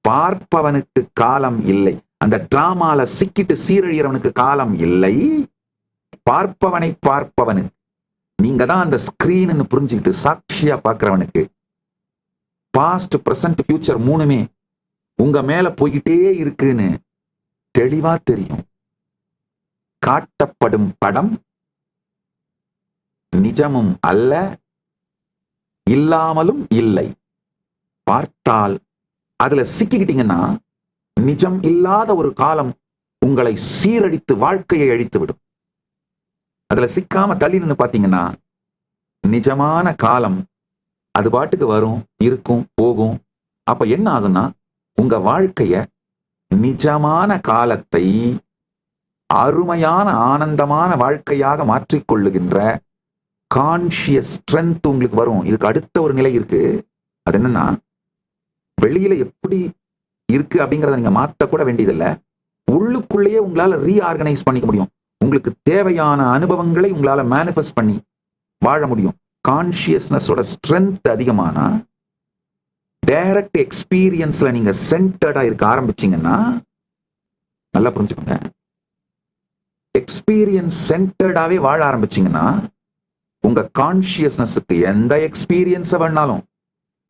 பார்ப்பவனுக்கு காலம் இல்லை. அந்த டிராமால சிக்கிட்டு சீரழியறவனுக்கு காலம் இல்லை. பார்ப்பவனை பார்ப்பவனுக்கு, நீங்க தான் அந்த ஸ்கிரீன் புரிஞ்சுக்கிட்டு சாட்சியா பார்க்கிறவனுக்கு பாஸ்ட், பிரசன்ட், ஃபியூச்சர் மூணுமே உங்க மேல போய்கிட்டே இருக்குன்னு தெளிவா தெரியும். காட்டப்படும் படம் நிஜமும் அல்ல, இல்லாமலும் இல்லை. பார்த்தால் அதுல சிக்கிக்கிட்டீங்கன்னா நிஜம் இல்லாத ஒரு காலம் உங்களை சீரழித்து வாழ்க்கையை அழித்து விடும். அதுல சிக்காம தள்ளி நின்று பாத்தீங்கன்னா நிஜமான காலம் அது பாட்டுக்கு வரும், இருக்கும், போகும். அப்ப என்ன ஆகும்னா உங்க வாழ்க்கைய, நிஜமான காலத்தை அருமையான ஆனந்தமான வாழ்க்கையாக மாற்றிக்கொள்ளுகின்ற கான்சியஸ் ஸ்ட்ரென்த் உங்களுக்கு வரும். இதுக்கு அடுத்த ஒரு நிலை இருக்கு. அது என்னன்னா, வெளியில எப்படி இருக்கு அப்படிங்கறத நீங்க மாத்த கூட வேண்டியதில்லை. உள்ளுக்குள்ளேயே உங்களால ரீஆர்கனைஸ் பண்ணிக்க முடியும். உங்களுக்கு தேவையான அனுபவங்களை உங்களால மேனிஃபெஸ்ட் பண்ணி வாழ முடியும். கான்சியஸ்னஸோட ஸ்ட்ரென்த் அதிகமானா, டைரக்ட் எக்ஸ்பீரியன்ஸ்ல நீங்க சென்டர்டா இருக்க ஆரம்பிச்சீங்கன்னா, நல்லா புரிஞ்சுக்கோங்க, எக்ஸ்பீரியன்ஸ் சென்டர்டாவே வாழ ஆரம்பிச்சீங்கன்னா உங்க கான்சியஸ்னஸுக்கு எந்த எக்ஸ்பீரியன்ஸ் வேணாலும்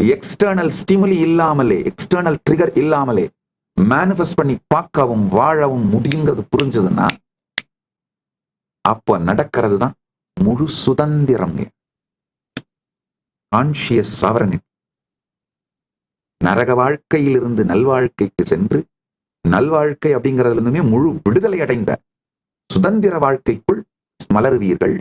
எக்ஸ்டர்னல் ஸ்டிமுலி இல்லாமலே, எக்ஸ்டர்னல் ட்ரிகர் இல்லாமலே மேனிஃபெஸ்ட் பண்ணி பார்க்கவும் வாழவும் முடியுங்கிறது புரிஞ்சதுன்னா அப்ப நடக்கிறது தான் முழு சுதந்திரம். Conscious sovereignty. நரக வாழ்க்கையிலிருந்து நல்வாழ்க்கைக்கு சென்று நல்வாழ்க்கை அப்படிங்கிறதுல இருந்துமே முழு விடுதலை அடைந்த சுதந்திர வாழ்க்கைக்குள் மலருவீர்கள்.